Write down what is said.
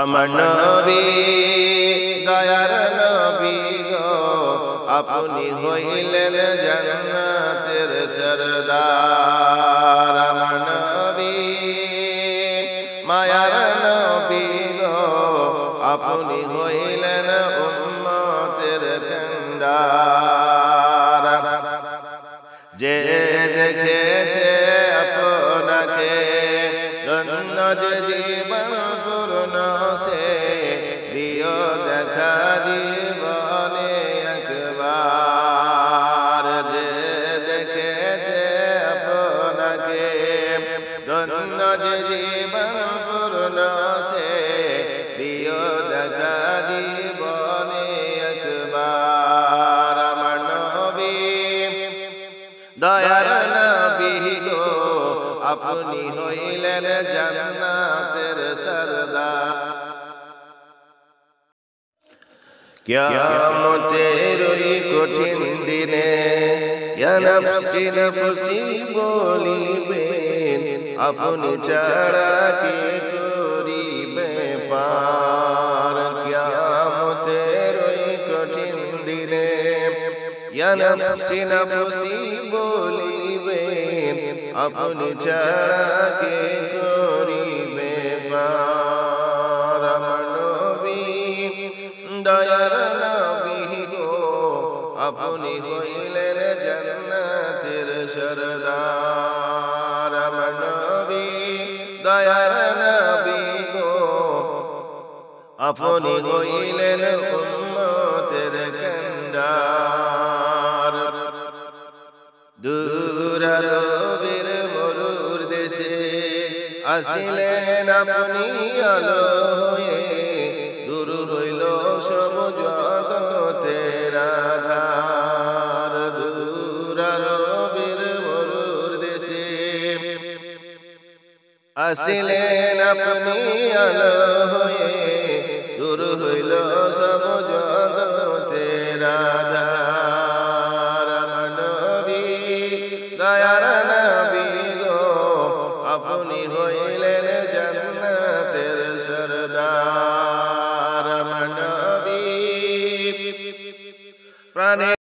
আমার নবী দয়ার নবী গো আপনি হইলেন জান্নাতের সরদার। আমার নবী মায়ার নবী গো আপনি হইলেন উম্মতের কান্ডার। যে দেখেছে আপনাকে ধন্য যে জীবন পূর্ণ সে দিও দেখা জীবনে একবার। যে দেখেছে আপনাকে ধন্য যে জীবন পূর্ণ সে দিও দেখা জীবনে একবার। আমার নবী দয়ার নবী গো আপনি হইলেন জান্নাতের সরদার। কিয়ামতের ওই কঠিন দিনে ইয়া নফসি নফসি বলিবেন আপনি ছাড়া কে করিবে পার। কিয়ামতের ওই কঠিন দিনে ইয়া নফসি নফসি বলিবেন আপনি ছাড়া কে করিবে পার। আমার নবী দয়ার নবী গো আপনি হইলেন জান্নাতের সরদার। আমার নবী দয়ার নবী গো আপনি হইলেন উম্মতের কান্ডার। দূরারবের মরুর দেশে আসিলেন আপনি আলো হয়ে, দূর হইল সব জগতের আধার। দূরারবের মরুর দেশে আসিলেন আপনি আলো হয়ে, দূর হইল সব জগতের আধার। আমার নবী দয়ার নবী গো আপনি হইলেন জান্নাতের সরদার। আমার নবী প্রাণে